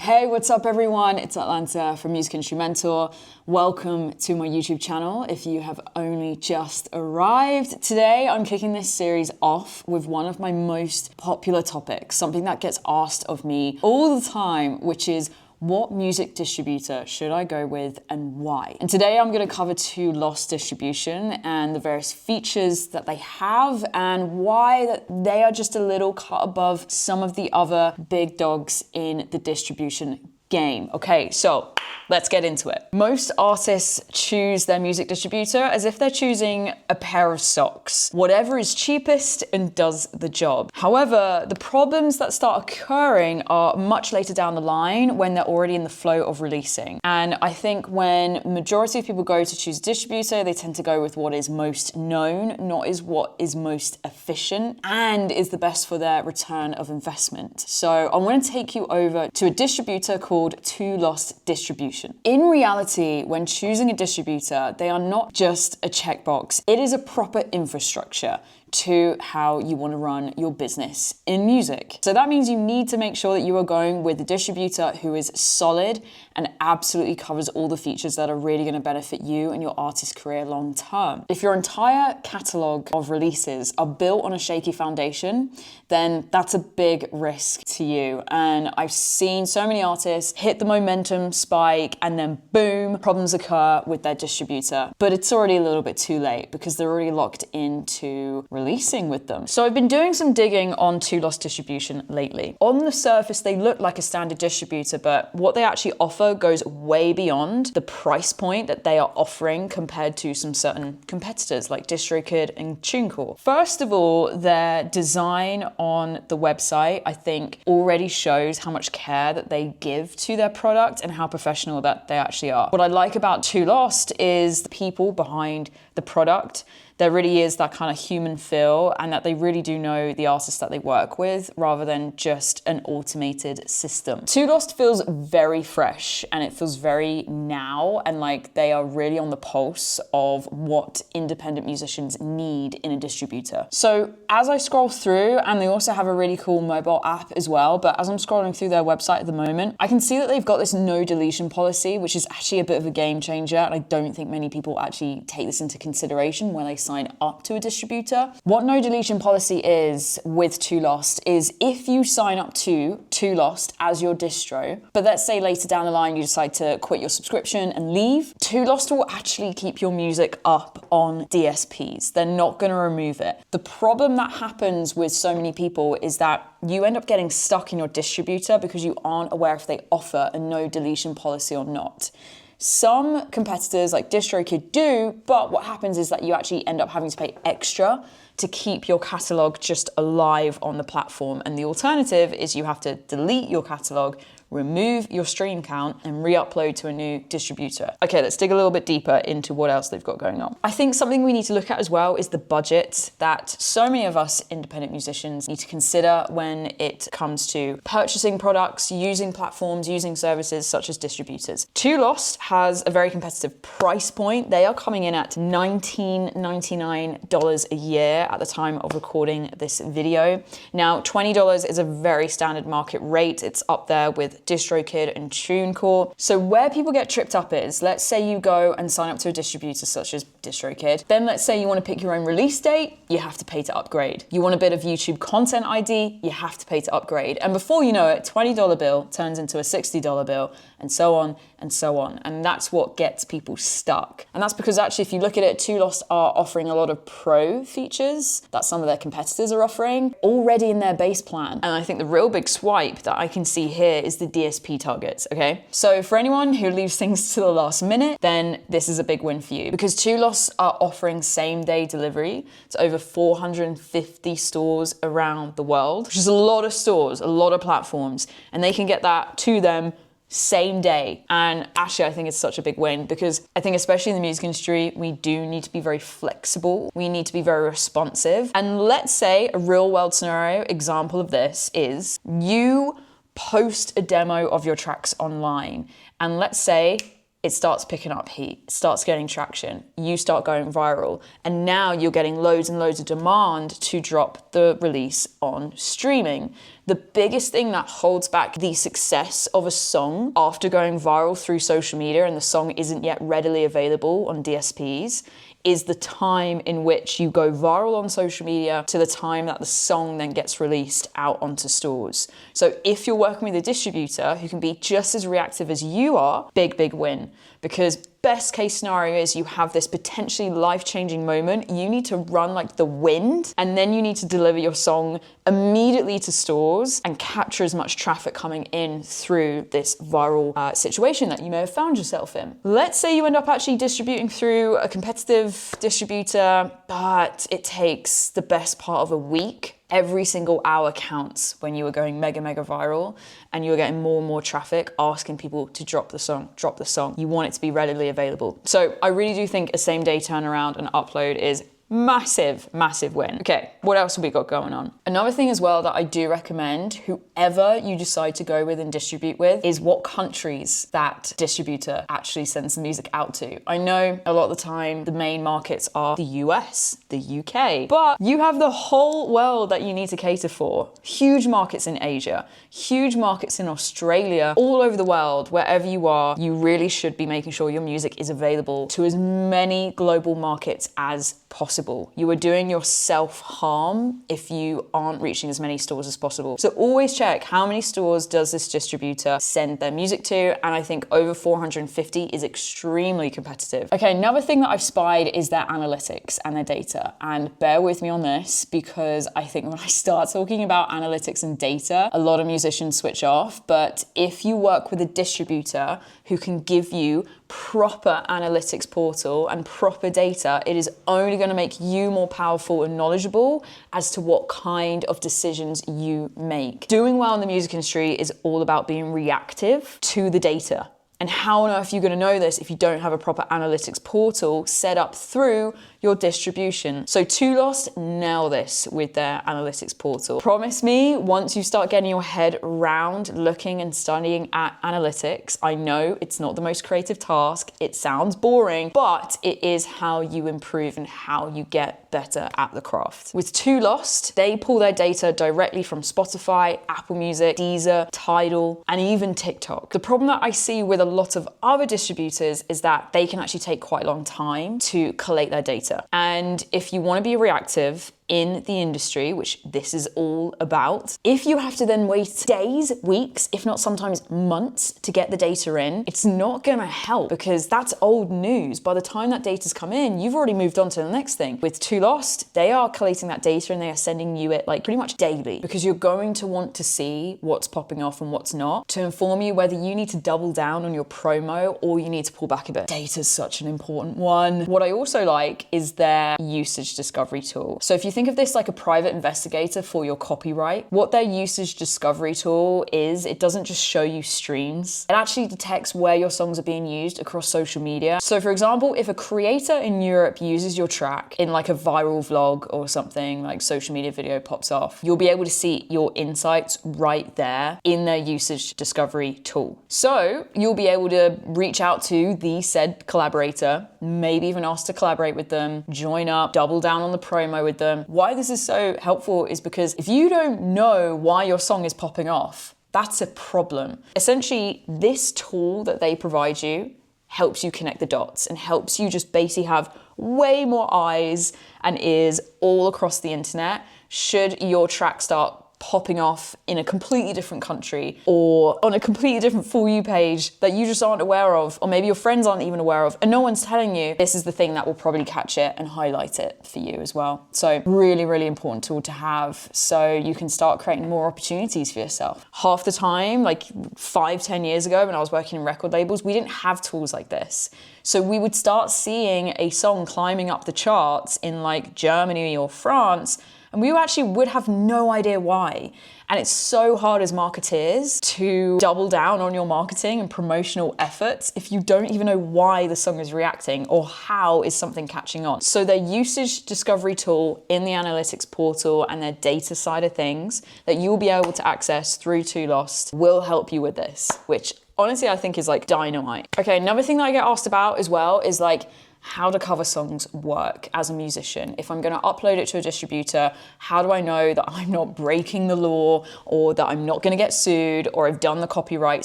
Hey, what's up everyone? It's Atlanta from Music Instrumental. Welcome to my YouTube channel if you have only just arrived. Today I'm kicking this series off with one of my most popular topics, something that gets asked of me all the time, which is what music distributor should I go with and why? And today I'm going to cover two-loss distribution and the various features that they have and why that they are just a little cut above some of the other big dogs in the distribution game. Okay, so let's get into it. Most artists choose their music distributor as if they're choosing a pair of socks. Whatever is cheapest and does the job. However, the problems that start occurring are much later down the line when they're already in the flow of releasing. And I think when majority of people go to choose a distributor, they tend to go with what is most known, not is what is most efficient and is the best for their return of investment. So I'm going to take you over to a distributor called two-loss distribution. In reality, when choosing a distributor, they are not just a checkbox. It is a proper infrastructure to how you want to run your business in music. So that means you need to make sure that you are going with a distributor who is solid and absolutely covers all the features that are really going to benefit you and your artist's career long term. If your entire catalog of releases are built on a shaky foundation, then that's a big risk to you. And I've seen so many artists hit the momentum spike and then boom, problems occur with their distributor. But it's already a little bit too late because they're already locked into releasing with them. So I've been doing some digging on two-loss distribution lately. On the surface, they look like a standard distributor, but what they actually offer goes way beyond the price point that they are offering compared to some certain competitors like DistroKid and TuneCore. First of all, their design on the website, I think, already shows how much care that they give to their product and how professional that they actually are. What I like about two-loss is the people behind the product. There really is that kind of human feel and that they really do know the artists that they work with rather than just an automated system. two-loss feels very fresh and it feels very now and like they are really on the pulse of what independent musicians need in a distributor. So as I scroll through, and they also have a really cool mobile app as well, but as I'm scrolling through their website at the moment, I can see that they've got this no-deletion policy, which is actually a bit of a game changer. And I don't think many people actually take this into consideration when they sign up to a distributor. What no-deletion policy is with two-loss is if you sign up to two-loss as your distro, but let's say later down the line you decide to quit your subscription and leave, two-loss will actually keep your music up on DSPs. They're not going to remove it. The problem that happens with so many people is that you end up getting stuck in your distributor because you aren't aware if they offer a no-deletion policy or not. Some competitors like DistroKid do, but what happens is that you actually end up having to pay extra to keep your catalog just alive on the platform. And the alternative is you have to delete your catalog, remove your stream count and re-upload to a new distributor. Okay, let's dig a little bit deeper into what else they've got going on. I think something we need to look at as well is the budget that so many of us independent musicians need to consider when it comes to purchasing products, using platforms, using services such as distributors. two-loss has a very competitive price point. They are coming in at $19.99 a year at the time of recording this video. Now, $20 is a very standard market rate. It's up there with DistroKid and TuneCore. So where people get tripped up is, let's say you go and sign up to a distributor such as DistroKid. Then let's say you want to pick your own release date, you have to pay to upgrade. You want a bit of YouTube content ID, you have to pay to upgrade. And before you know it, $20 bill turns into a $60 bill and so on and so on. And that's what gets people stuck. And that's because actually, if you look at it, two-loss are offering a lot of pro features that some of their competitors are offering already in their base plan. And I think the real big swipe that I can see here is the DSP targets, okay? So for anyone who leaves things to the last minute, then this is a big win for you because two-loss are offering same-day delivery to over 450 stores around the world, which is a lot of stores, a lot of platforms, and they can get that to them same day. And actually, I think it's such a big win because I think especially in the music industry, we do need to be very flexible. We need to be very responsive. And let's say a real world scenario example of this is you post a demo of your tracks online and let's say it starts picking up heat, starts getting traction, you start going viral, and now you're getting loads and loads of demand to drop the release on streaming. The biggest thing that holds back the success of a song after going viral through social media and the song isn't yet readily available on DSPs is the time in which you go viral on social media to the time that the song then gets released out onto stores. So if you're working with a distributor who can be just as reactive as you are, big, big win. Because best case scenario is you have this potentially life-changing moment. You need to run like the wind, and then you need to deliver your song immediately to stores and capture as much traffic coming in through this viral situation that you may have found yourself in. Let's say you end up actually distributing through a competitive distributor, but it takes the best part of a week. Every single hour counts when you are going mega, mega viral and you're getting more and more traffic asking people to drop the song. You want it to be readily available. So I really do think a same day turnaround and upload is massive, massive win. Okay, what else have we got going on? Another thing as well that I do recommend, whoever you decide to go with and distribute with, is what countries that distributor actually sends the music out to. I know a lot of the time the main markets are the US, the UK, but you have the whole world that you need to cater for. Huge markets in Asia, huge markets in Australia, all over the world, wherever you are, you really should be making sure your music is available to as many global markets as possible. You are doing yourself harm if you aren't reaching as many stores as possible. So always check how many stores does this distributor send their music to, and I think over 450 is extremely competitive. Okay, another thing that I've spied is their analytics and their data, and bear with me on this because I think when I start talking about analytics and data, a lot of musicians switch off, but if you work with a distributor who can give you proper analytics portal and proper data, it is only going to make you more powerful and knowledgeable as to what kind of decisions you make. Doing well in the music industry is all about being reactive to the data. And how on earth are you going to know this if you don't have a proper analytics portal set up through your distribution? So Too Lost nail this with their analytics portal. Promise me, once you start getting your head around looking and studying at analytics, I know it's not the most creative task, it sounds boring, but it is how you improve and how you get better at the craft. With Too Lost, they pull their data directly from Spotify, Apple Music, Deezer, Tidal, and even TikTok. The problem that I see with a lot of other distributors is that they can actually take quite a long time to collate their data. And if you want to be reactive in the industry, which this is all about, if you have to then wait days, weeks, if not sometimes months to get the data in, it's not gonna help because that's old news. By the time that data's come in, you've already moved on to the next thing. With Too Lost, they are collating that data and they are sending you it like pretty much daily because you're going to want to see what's popping off and what's not to inform you whether you need to double down on your promo or you need to pull back a bit. Data's such an important one. What I also like is their usage discovery tool. So if you think of this like a private investigator for your copyright, what their usage discovery tool is, it doesn't just show you streams. It actually detects where your songs are being used across social media. So for example, if a creator in Europe uses your track in like a viral vlog or something, like social media video pops off, you'll be able to see your insights right there in their usage discovery tool. So you'll be able to reach out to the said collaborator, maybe even ask to collaborate with them, join up, double down on the promo with them. Why this is so helpful is because if you don't know why your song is popping off, that's a problem. Essentially, this tool that they provide you helps you connect the dots and helps you just basically have way more eyes and ears all across the internet should your track start popping off in a completely different country or on a completely different For You page that you just aren't aware of, or maybe your friends aren't even aware of, and no one's telling you. This is the thing that will probably catch it and highlight it for you as well. So really, really important tool to have so you can start creating more opportunities for yourself. Half the time, like 5-10 years ago when I was working in record labels, we didn't have tools like this. So we would start seeing a song climbing up the charts in like Germany or France, and we actually would have no idea why. And it's so hard as marketeers to double down on your marketing and promotional efforts if you don't even know why the song is reacting or how is something catching on. So their usage discovery tool in the analytics portal and their data side of things that you'll be able to access through Too Lost will help you with this, which honestly I think is like dynamite. Okay, another thing that I get asked about as well is like how do cover songs work as a musician? If I'm going to upload it to a distributor, how do I know that I'm not breaking the law or that I'm not going to get sued or I've done the copyright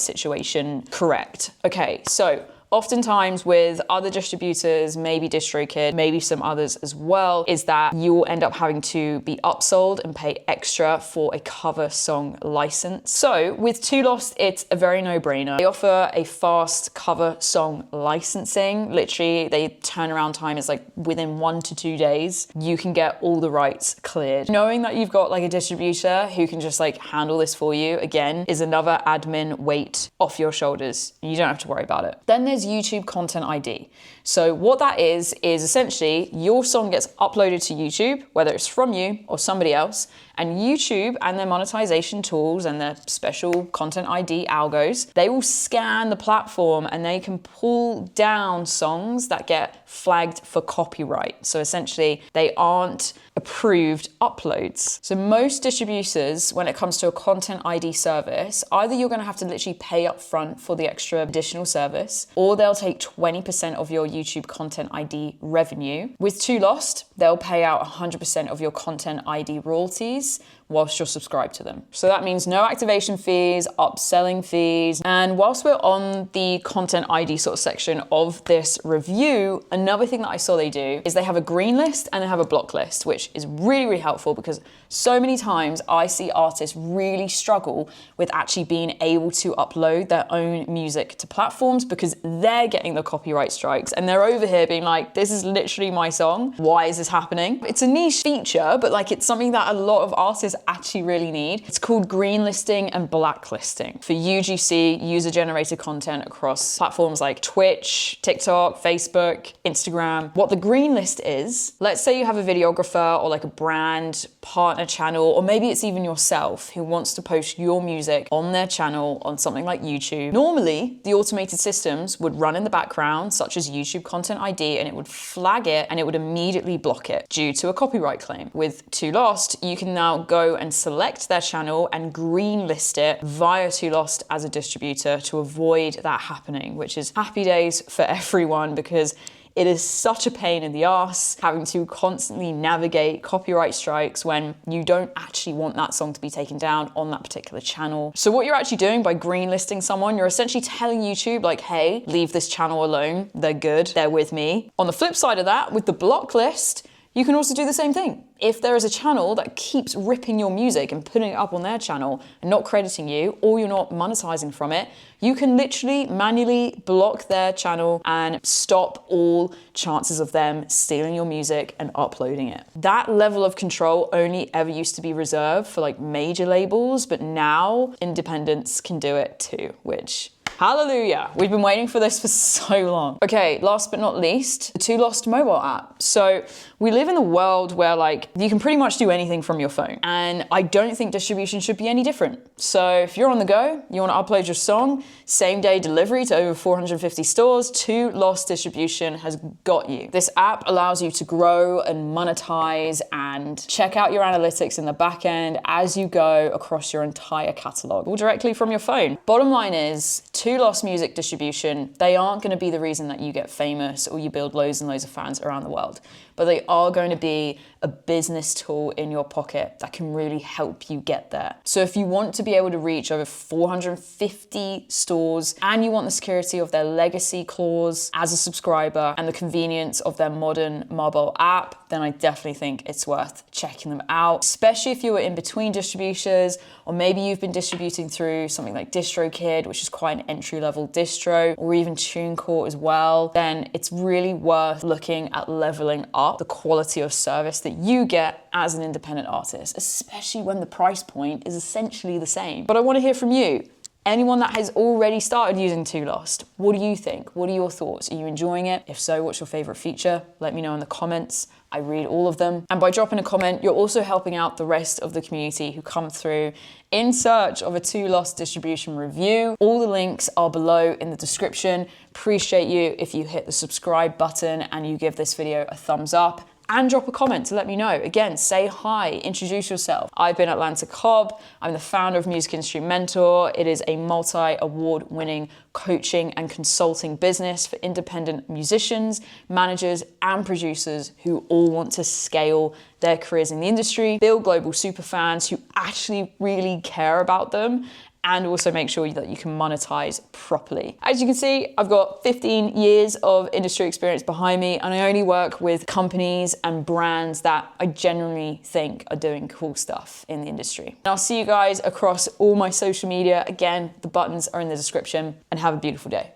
situation correct? Okay, so oftentimes with other distributors, maybe DistroKid, maybe some others as well, is that you will end up having to be upsold and pay extra for a cover song license. So with Too Lost, it's a very no-brainer. They offer a fast cover song licensing. Literally, the turnaround time is like within 1 to 2 days. You can get all the rights cleared. Knowing that you've got like a distributor who can just like handle this for you, again, is another admin weight off your shoulders. You don't have to worry about it. Then there's YouTube Content ID. So what that is essentially your song gets uploaded to YouTube, whether it's from you or somebody else, and YouTube and their monetization tools and their special content ID algos, they will scan the platform and they can pull down songs that get flagged for copyright. So essentially they aren't approved uploads. So most distributors, when it comes to a content ID service, either you're going to have to literally pay up front for the extra additional service, or they'll take 20% of your YouTube content ID revenue. With Too Lost, they'll pay out 100% of your content ID royalties whilst you're subscribed to them. So that means no activation fees, upselling fees. And whilst we're on the content ID sort of section of this review, another thing that I saw they do is they have a green list and they have a block list, which is really, really helpful because so many times I see artists really struggle with actually being able to upload their own music to platforms because they're getting the copyright strikes and they're over here being like, this is literally my song. Why is this happening? It's a niche feature, but like it's something that a lot of artists actually really need. It's called greenlisting and blacklisting for UGC, user-generated content across platforms like Twitch, TikTok, Facebook, Instagram. What the green list is, let's say you have a videographer or like a brand partner channel, or maybe it's even yourself who wants to post your music on their channel on something like YouTube. Normally, the automated systems would run in the background, such as YouTube Content ID, and it would flag it and it would immediately block it due to a copyright claim. With Too Lost, you can now go and select their channel and greenlist it via Too Lost as a distributor to avoid that happening, which is happy days for everyone because it is such a pain in the ass having to constantly navigate copyright strikes when you don't actually want that song to be taken down on that particular channel. So what you're actually doing by greenlisting someone, you're essentially telling YouTube like, hey, leave this channel alone. They're good. They're with me. On the flip side of that, with the block list, you can also do the same thing. If there is a channel that keeps ripping your music and putting it up on their channel and not crediting you, or you're not monetizing from it, you can literally manually block their channel and stop all chances of them stealing your music and uploading it. That level of control only ever used to be reserved for like major labels, but now independents can do it too, which hallelujah. We've been waiting for this for so long. Okay, last but not least, the Too Lost mobile app. So we live in a world where like you can pretty much do anything from your phone. And I don't think distribution should be any different. So if you're on the go, you want to upload your song, same day delivery to over 450 stores, Too Lost distribution has got you. This app allows you to grow and monetize and check out your analytics in the back end as you go across your entire catalog, all directly from your phone. Bottom line is, Too Lost music distribution, they aren't going to be the reason that you get famous or you build loads and loads of fans around the world, but they are going to be a business tool in your pocket that can really help you get there. So if you want to be able to reach over 450 stores and you want the security of their legacy clause as a subscriber and the convenience of their modern mobile app, then I definitely think it's worth checking them out, especially if you were in between distributors, or maybe you've been distributing through something like DistroKid, which is quite an entry-level distro, or even TuneCore as well, then it's really worth looking at leveling up the quality of service that you get as an independent artist, especially when the price point is essentially the same. But I want to hear from you. Anyone that has already started using Too Lost, what do you think? What are your thoughts? Are you enjoying it? If so, what's your favorite feature? Let me know in the comments. I read all of them. And by dropping a comment, you're also helping out the rest of the community who come through in search of a Too Lost distribution review. All the links are below in the description. Appreciate you if you hit the subscribe button and you give this video a thumbs up. and drop a comment to let me know. Again, say hi, introduce yourself. I've been Atlanta Cobb. I'm the founder of Music Industry Mentor. It is a multi-award winning coaching and consulting business for independent musicians, managers, and producers who all want to scale their careers in the industry, build global superfans who actually really care about them, and also make sure that you can monetize properly. As you can see, I've got 15 years of industry experience behind me, and I only work with companies and brands that I genuinely think are doing cool stuff in the industry. And I'll see you guys across all my social media. Again, the buttons are in the description, and have a beautiful day.